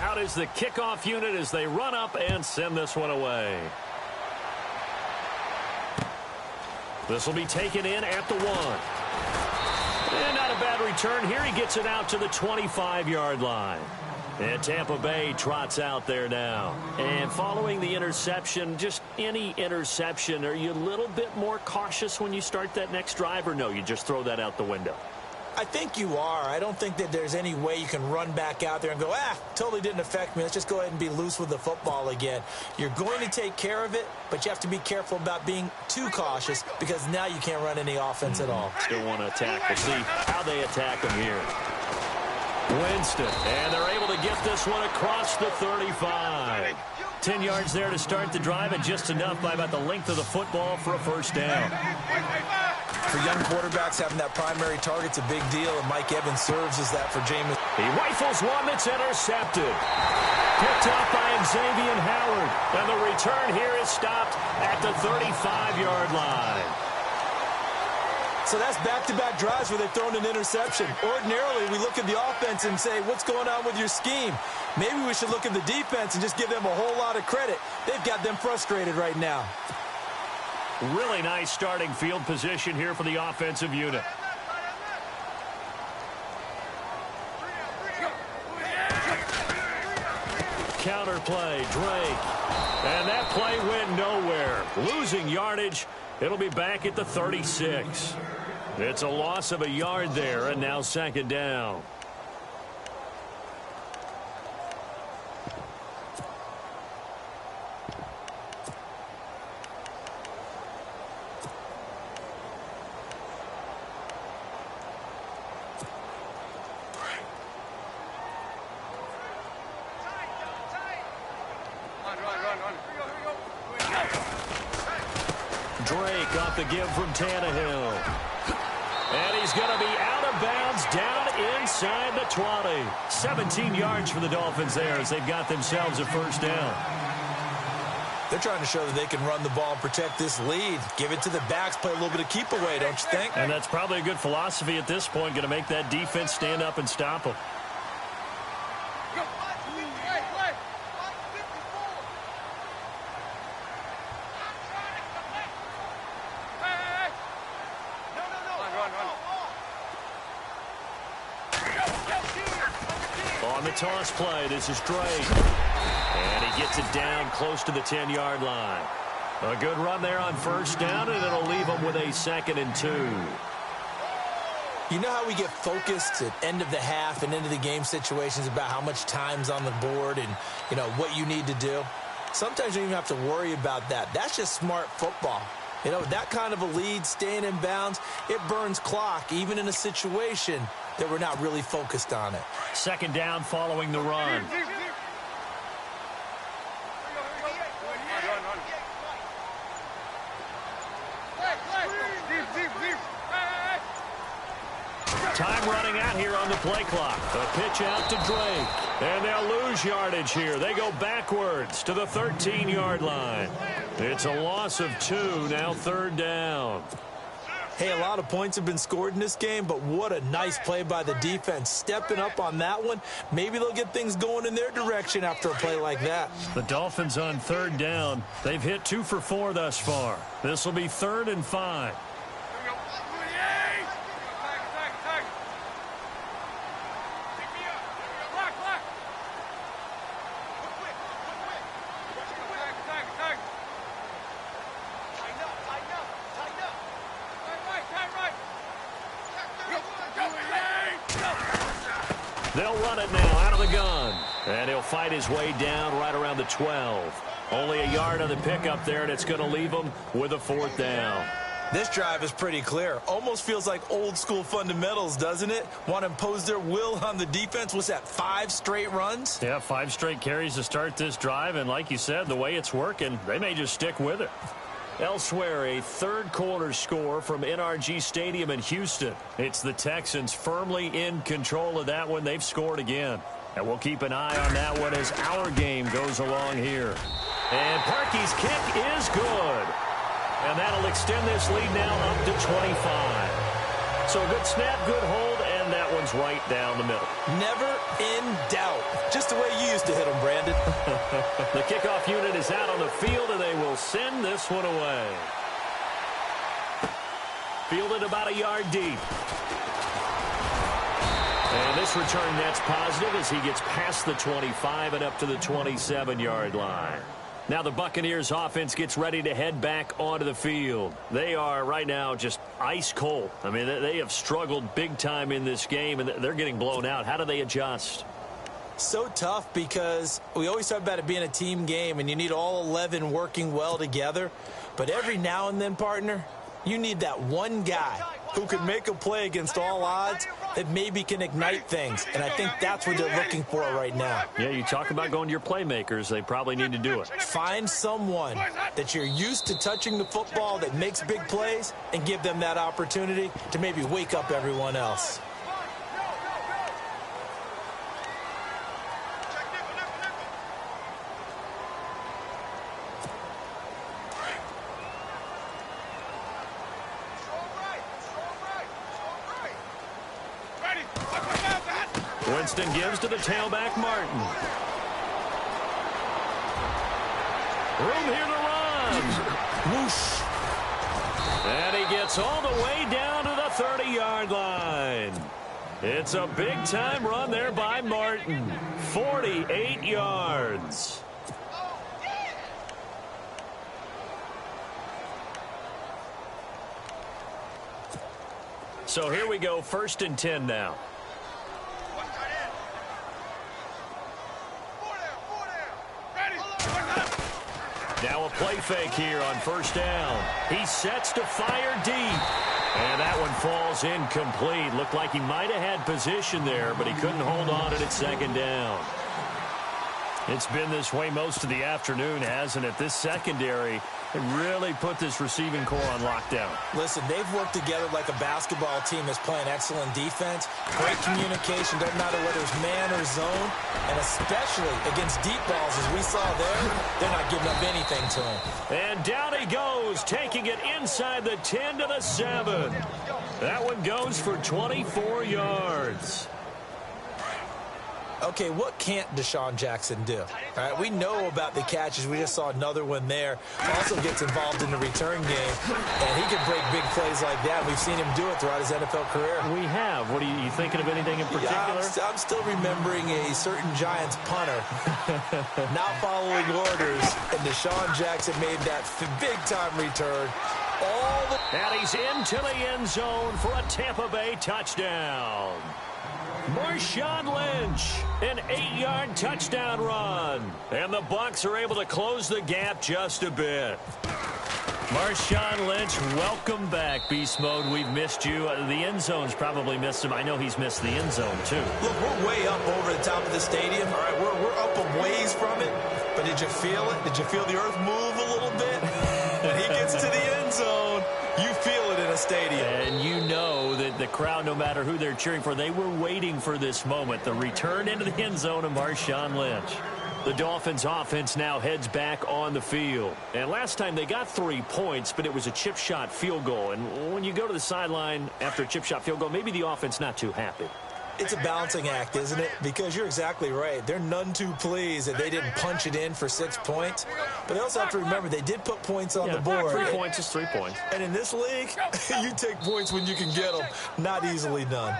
Out is the kickoff unit as they run up and send this one away. This will be taken in at the 1. And not a bad return here. He gets it out to the 25-yard line. And Tampa Bay trots out there now. And following the interception, just any interception, are you a little bit more cautious when you start that next drive, or no, you just throw that out the window? I think you are. I don't think that there's any way you can run back out there and go, totally didn't affect me. Let's just go ahead and be loose with the football again. You're going to take care of it, but you have to be careful about being too cautious because now you can't run any offense at all. Still want to attack. We'll see how they attack them here. Winston, and they're able to get this one across the 35. 10 yards there to start the drive, and just enough by about the length of the football for a first down. For young quarterbacks, having that primary target's a big deal, and Mike Evans serves as that for Jameis. He rifles one that's intercepted. Picked up by Xavier Howard, and the return here is stopped at the 35-yard line. So that's back-to-back drives where they've thrown an interception. Ordinarily, we look at the offense and say, what's going on with your scheme? Maybe we should look at the defense and just give them a whole lot of credit. They've got them frustrated right now. Really nice starting field position here for the offensive unit. Counter play, Drake. And that play went nowhere. Losing yardage. It'll be back at the 36. It's a loss of a yard there, and now second down. Drake off the give from Tannehill. And he's going to be out of bounds down inside the 20. 17 yards for the Dolphins there as they've got themselves a first down. They're trying to show that they can run the ball and protect this lead. Give it to the backs, play a little bit of keep away, don't you think? And that's probably a good philosophy at this point, going to make that defense stand up and stop them. On the toss play, this is Drake. And he gets it down close to the 10-yard line. A good run there on first down, and it'll leave them with a 2nd and 2. You know how we get focused at end of the half and into the game situations about how much time's on the board and, you know, what you need to do? Sometimes you don't even have to worry about that. That's just smart football. You know, that kind of a lead, staying in bounds, it burns clock, even in a situation that we're not really focused on it. Second down following the run. Time running out here on the play clock. A pitch out to Drake. And they'll lose yardage here. They go backwards to the 13-yard line. It's a loss of 2, now third down. Hey, a lot of points have been scored in this game, but what a nice play by the defense. Stepping up on that one, maybe they'll get things going in their direction after a play like that. The Dolphins on third down. They've hit 2 for 4 thus far. This will be 3rd and 5. They'll run it now out of the gun. And he'll fight his way down right around the 12. Only a yard on the pickup there, and it's going to leave him with a 4th down. This drive is pretty clear. Almost feels like old school fundamentals, doesn't it? Want to impose their will on the defense. What's that, 5 straight runs? Yeah, 5 straight carries to start this drive. And like you said, the way it's working, they may just stick with it. Elsewhere, a third-quarter score from NRG Stadium in Houston. It's the Texans firmly in control of that one. They've scored again. And we'll keep an eye on that one as our game goes along here. And Parkey's kick is good. And that'll extend this lead now up to 25. So good snap, good hold, and that one's right down the middle. Never in doubt. just the way you used to hit them, Brandon. The kickoff unit is out on the field, and they will send this one away. Fielded about a yard deep. And this return net's positive as he gets past the 25 and up to the 27-yard line. Now the Buccaneers offense gets ready to head back onto the field. They are right now just ice cold. I mean, they have struggled big time in this game, and they're getting blown out. How do they adjust? So tough because we always talk about it being a team game, and you need all 11 working well together. But every now and then, partner, you need that one guy who can make a play against all odds that maybe can ignite things. And I think that's what they're looking for right now. Yeah, you talk about going to your playmakers. They probably need to do it. Find someone that you're used to touching the football that makes big plays and give them that opportunity to maybe wake up everyone else. Winston gives to the tailback, Martin. Room here to run. Whoosh. And he gets all the way down to the 30-yard line. It's a big-time run there by Martin. 48 yards. So here we go, 1st and 10 now. Now a play fake here on 1st down. He sets to fire deep. And that one falls incomplete. Looked like he might have had position there, but he couldn't hold on at 2nd down. It's been this way most of the afternoon, hasn't it? This secondary really put this receiving core on lockdown. Listen, they've worked together like a basketball team that's playing excellent defense. Great communication, doesn't matter whether it's man or zone. And especially against deep balls, as we saw there, they're not giving up anything to him. And down he goes, taking it inside the 10 to the 7. That one goes for 24 yards. Okay, what can't Deshaun Jackson do? All right, we know about the catches. We just saw another one there. Also gets involved in the return game, and he can break big plays like that. We've seen him do it throughout his NFL career. We have. What are you thinking of anything in particular? Yeah, I'm still remembering a certain Giants punter not following orders, and Deshaun Jackson made that big-time return. And he's into the end zone for a Tampa Bay touchdown. Marshawn Lynch, an 8-yard touchdown run. And the Bucs are able to close the gap just a bit. Marshawn Lynch, welcome back, Beast Mode. We've missed you. The end zone's probably missed him. I know he's missed the end zone, too. Look, we're way up over the top of the stadium. All right, we're up a ways from it. But did you feel it? Did you feel the earth move a little bit? When he gets to the end zone, you feel it in a stadium. And you know that the crowd, no matter who they're cheering for, they were waiting for this moment. The return into the end zone of Marshawn Lynch. The Dolphins offense now heads back on the field. And last time they got 3 points, but it was a chip shot field goal. And when you go to the sideline after a chip shot field goal, maybe the offense not too happy. It's a balancing act, isn't it? Because you're exactly right. They're none too pleased that they didn't punch it in for 6 points. But they also have to remember they did put points on the board. 3 points is 3 points. And in this league, you take points when you can get them. Not easily done.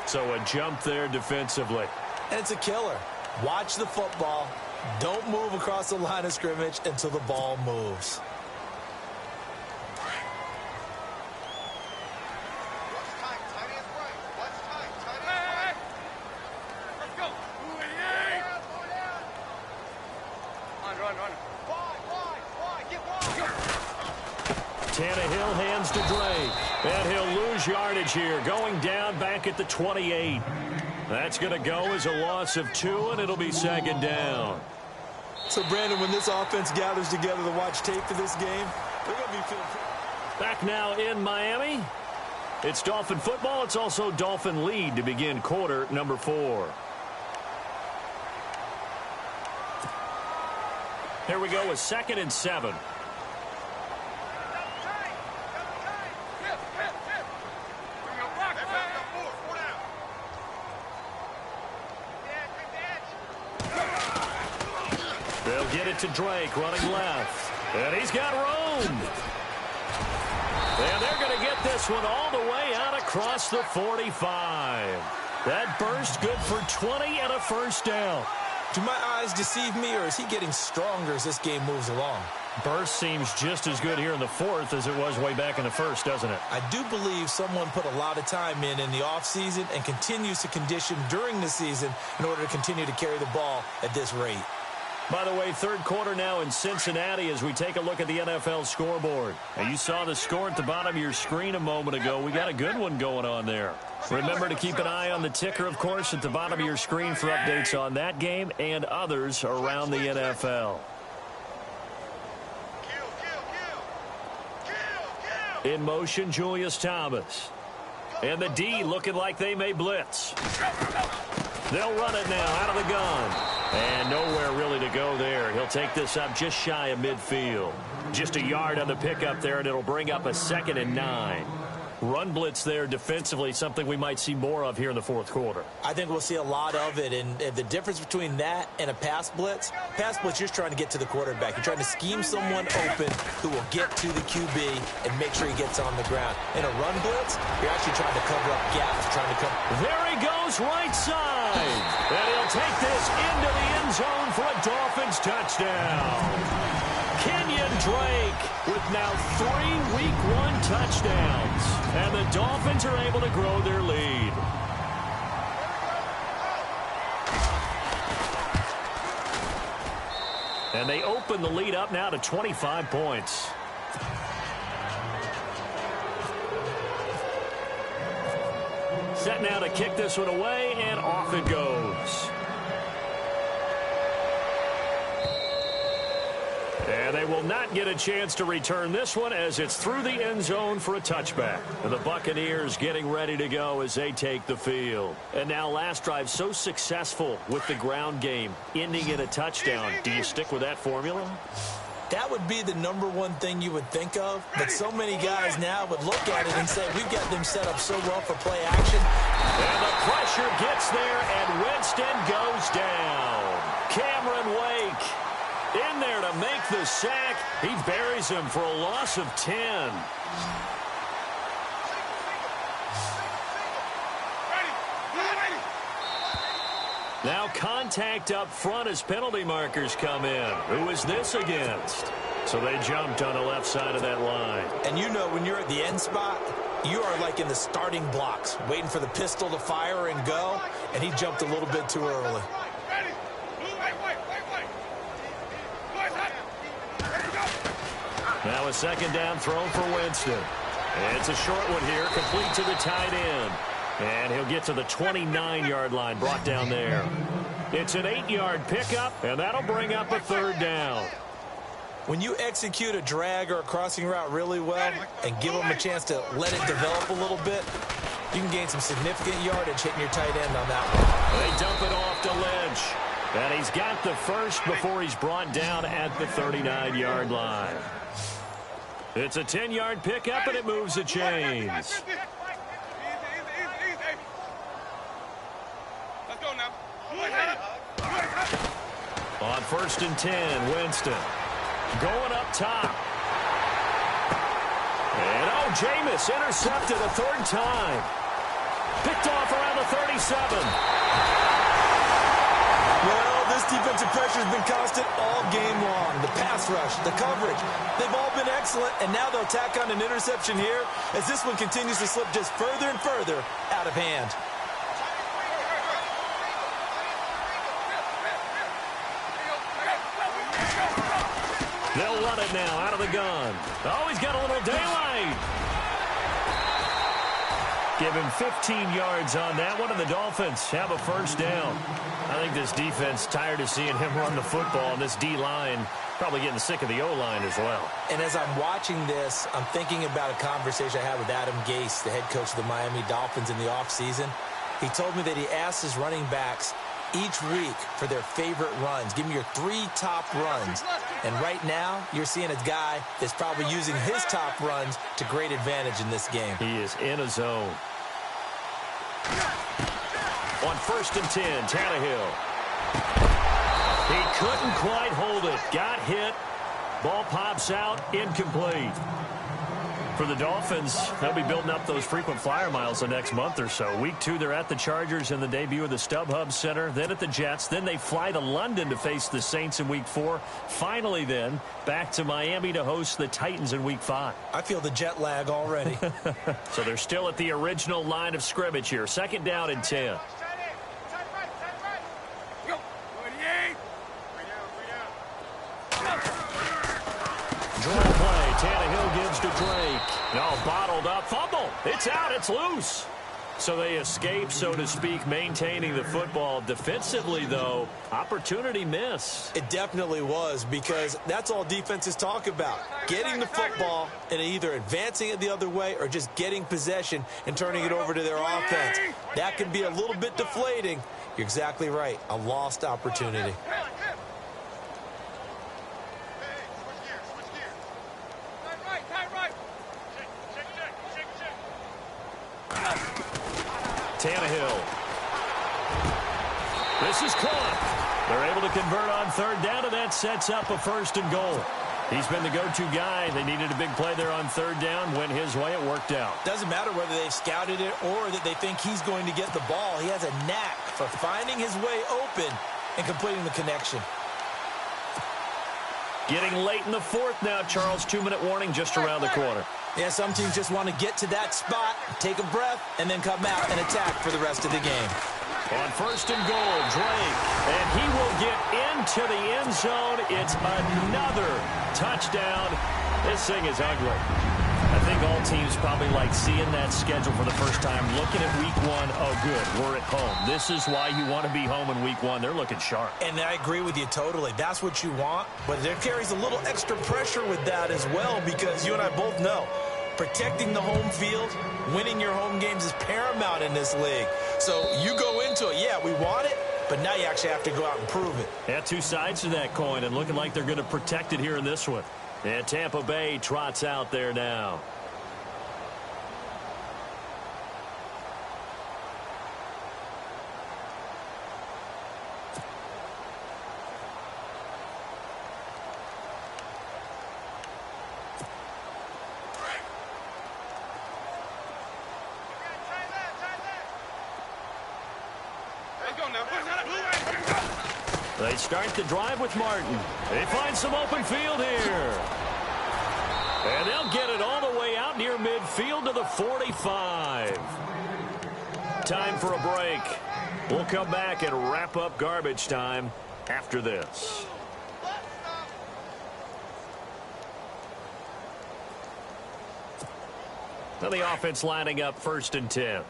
So a jump there defensively. And it's a killer. Watch the football. Don't move across the line of scrimmage until the ball moves. Tannehill hands to Drake. And he'll lose yardage here. Going down back at the 28. That's going to go as a loss of 2, and it'll be 2nd down. So, Brandon, when this offense gathers together to watch tape for this game, they're going to be feeling back now in Miami. It's Dolphin football. It's also Dolphin lead to begin quarter number 4. Here we go with 2nd and 7. They'll get it to Drake running left. And he's got room. And they're going to get this one all the way out across the 45. That burst good for 20 and a first down. Do my eyes deceive me, or is he getting stronger as this game moves along? Burst seems just as good here in the fourth as it was way back in the first, doesn't it? I do believe someone put a lot of time in the offseason and continues to condition during the season in order to continue to carry the ball at this rate. By the way, third quarter now in Cincinnati as we take a look at the NFL scoreboard. And you saw the score at the bottom of your screen a moment ago. We got a good one going on there. Remember to keep an eye on the ticker, of course, at the bottom of your screen for updates on that game and others around the NFL. In motion, Julius Thomas. And the D looking like they may blitz. They'll run it now out of the gun. And nowhere really to go there. He'll take this up just shy of midfield. Just a yard on the pickup there, and it'll bring up a 2nd and 9. Run blitz there defensively, something we might see more of here in the fourth quarter. I think we'll see a lot of it, and the difference between that and a pass blitz, you're just trying to get to the quarterback. You're trying to scheme someone open who will get to the QB and make sure he gets on the ground. In a run blitz, you're actually trying to cover up gaps, trying to cover. There he goes, right side. And he'll take this into the end zone for a Dolphins touchdown. Kenyon Drake with now 3 Week 1 touchdowns. And the Dolphins are able to grow their lead. And they open the lead up now to 25 points. Set now to kick this one away, and off it goes. And they will not get a chance to return this one as it's through the end zone for a touchback. And the Buccaneers getting ready to go as they take the field. And now last drive so successful with the ground game, ending in a touchdown. Do you stick with that formula? That would be the #1 thing you would think of, but so many guys now would look at it and say, we've got them set up so well for play action. And the pressure gets there, and Winston goes down. Cameron Wake in there to make the sack. He buries him for a loss of 10. Now contact up front as penalty markers come in. Who is this against? So they jumped on the left side of that line. And you know when you're at the end spot, you are like in the starting blocks, waiting for the pistol to fire and go, and he jumped a little bit too early. Now a 2nd down throw for Winston. It's a short one here, complete to the tight end. And he'll get to the 29-yard line, brought down there. It's an 8-yard pickup, and that'll bring up a 3rd down. When you execute a drag or a crossing route really well and give them a chance to let it develop a little bit, you can gain some significant yardage hitting your tight end on that one. They dump it off to Lynch. And he's got the first before he's brought down at the 39-yard line. It's a 10-yard pickup, and it moves the chains. On 1st and 10, Winston going up top. And Jameis intercepted a 3rd time. Picked off around the 37. Well, this defensive pressure has been constant all game long. The pass rush, the coverage, they've all been excellent, and now they'll tack on an interception here as this one continues to slip just further and further out of hand. They'll run it now out of the gun. Oh, he's got a little daylight. Give him 15 yards on that one, and the Dolphins have a 1st down. I think this defense tired of seeing him run the football, and this D-line probably getting sick of the O-line as well. And as I'm watching this, I'm thinking about a conversation I had with Adam Gase, the head coach of the Miami Dolphins in the offseason. He told me that he asked his running backs each week for their favorite runs. Give me your 3 top runs. And right now, you're seeing a guy that's probably using his top runs to great advantage in this game. He is in a zone. On 1st and 10, Tannehill. He couldn't quite hold it. Got hit. Ball pops out. Incomplete. For the Dolphins, they'll be building up those frequent flyer miles the next month or so. Week 2, they're at the Chargers in the debut of the StubHub Center, then at the Jets. Then they fly to London to face the Saints in Week 4. Finally, then, back to Miami to host the Titans in Week 5. I feel the jet lag already. So they're still at the original line of scrimmage here. 2nd down and 10. Draw play. Tannehill gives to Drake. No, bottled up. Fumble. It's out. It's loose. So they escape, so to speak, maintaining the football. Defensively, though, opportunity miss. It definitely was, because that's all defenses talk about. Getting the football and either advancing it the other way or just getting possession and turning it over to their offense. That can be a little bit deflating. You're exactly right. A lost opportunity. Tannehill. This is caught. They're able to convert on 3rd down, and that sets up a 1st and goal. He's been the go-to guy. They needed a big play there on 3rd down. Went his way. It worked out. Doesn't matter whether they've scouted it or that they think he's going to get the ball. He has a knack for finding his way open and completing the connection. Getting late in the 4th now, Charles. 2-minute warning just around the corner. Yeah, some teams just want to get to that spot, take a breath, and then come out and attack for the rest of the game. On 1st and goal, Drake. And he will get into the end zone. It's another touchdown. This thing is ugly. I think all teams probably like seeing that schedule for the first time, looking at Week 1. Oh, good, we're at home. This is why you want to be home in Week 1. They're looking sharp. And I agree with you totally. That's what you want. But there carries a little extra pressure with that as well, because you and I both know protecting the home field, winning your home games is paramount in this league. So you go into it, yeah, we want it, but now you actually have to go out and prove it. Yeah, 2 sides to that coin, and looking like they're going to protect it here in this one. And Tampa Bay trots out there now. They start the drive with Martin. They find some open field here. And they'll get it all the way out near midfield to the 45. Time for a break. We'll come back and wrap up garbage time after this. Now the offense lining up 1st and 10.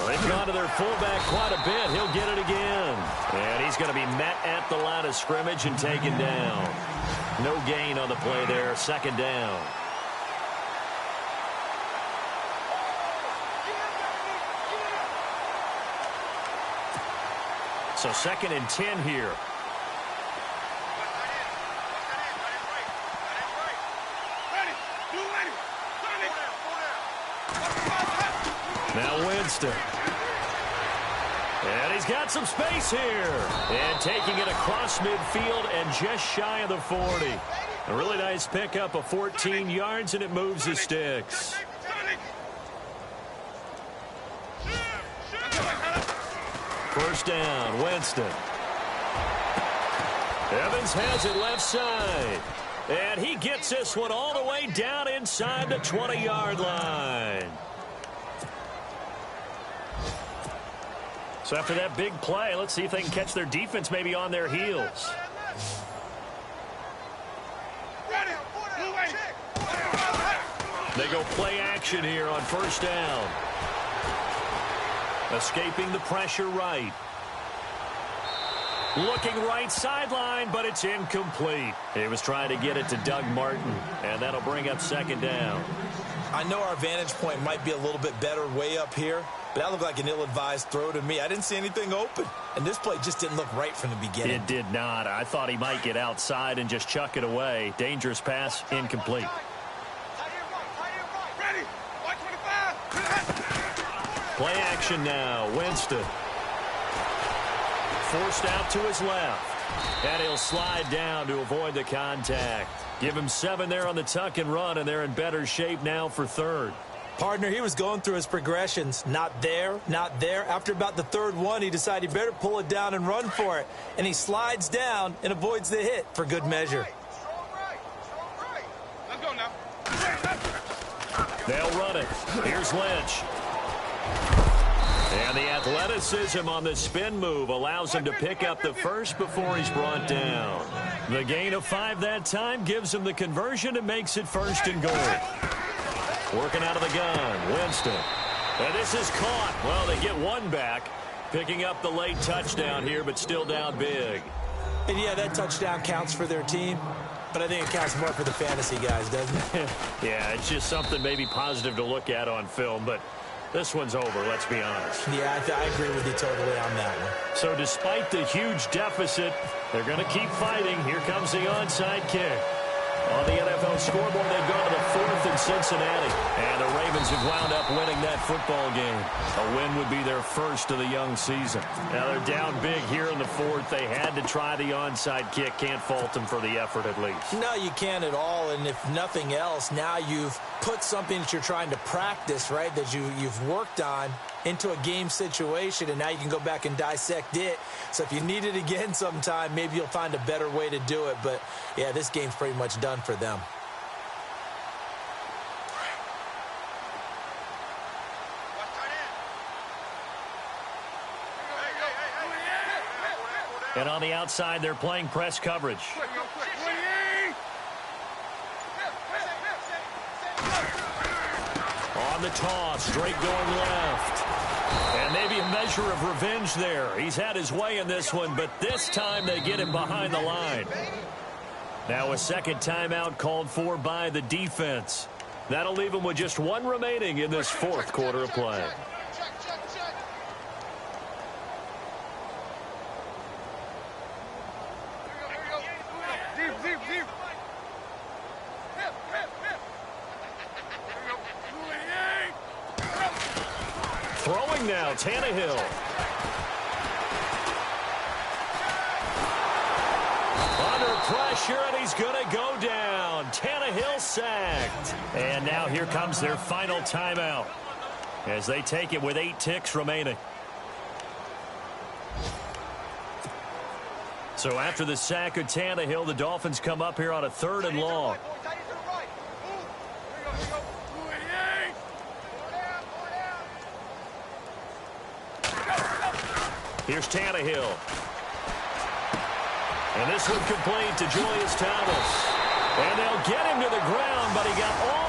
They've gone to their fullback quite a bit. He'll get it again. And he's going to be met at the line of scrimmage and taken down. No gain on the play there. 2nd down. So 2nd and 10 here. Now Winston. And he's got some space here. And taking it across midfield and just shy of the 40. A really nice pickup of 14 yards, and it moves the sticks. First down, Winston. Evans has it left side. And he gets this one all the way down inside the 20-yard line. So after that big play, let's see if they can catch their defense maybe on their heels. They go play action here on 1st down. Escaping the pressure right. Looking right sideline, but it's incomplete. He was trying to get it to Doug Martin, and that'll bring up 2nd down. I know our vantage point might be a little bit better way up here, but that looked like an ill-advised throw to me. I didn't see anything open, and this play just didn't look right from the beginning. It did not. I thought he might get outside and just chuck it away. Dangerous pass, incomplete. Play action now. Winston. Forced out to his left. And he'll slide down to avoid the contact. Give him 7 there on the tuck and run, and they're in better shape now for third. Partner, he was going through his progressions. Not there, not there. After about the third one, he decided he better pull it down and run for it. And he slides down and avoids the hit for good measure. Let's go now. They'll run it. Here's Lynch. And the athleticism on the spin move allows him to pick up the first before he's brought down. The gain of 5 that time gives him the conversion and makes it 1st and goal. Working out of the gun, Winston. And this is caught. Well, they get 1 back. Picking up the late touchdown here, but still down big. And yeah, that touchdown counts for their team. But I think it counts more for the fantasy guys, doesn't it? Yeah, it's just something maybe positive to look at on film, but this one's over, let's be honest. Yeah, I agree with you totally on that one. So despite the huge deficit, they're going to keep fighting. Here comes the onside kick. On the NFL scoreboard, they've gone to the 4th in Cincinnati. And the Ravens have wound up winning that football game. A win would be their first of the young season. Now they're down big here in the 4th. They had to try the onside kick. Can't fault them for the effort at least. No, you can't at all. And if nothing else, now you've put something that you're trying to practice, right, that you've worked on into a game situation, and now you can go back and dissect it. So if you need it again sometime, maybe you'll find a better way to do it. But, yeah, this game's pretty much done for them. And on the outside, they're playing press coverage. On the toss, straight going left. And maybe a measure of revenge there. He's had his way in this one, but this time they get him behind the line. Now a second timeout called for by the defense. That'll leave him with just 1 remaining in this 4th quarter of play. Throwing now, Tannehill. Under pressure, and he's going to go down. Tannehill sacked. And now here comes their final timeout as they take it with 8 ticks remaining. So after the sack of Tannehill, the Dolphins come up here on a 3rd and long. Here's Tannehill. And this one complete to Julius Thomas. And they'll get him to the ground, but he got all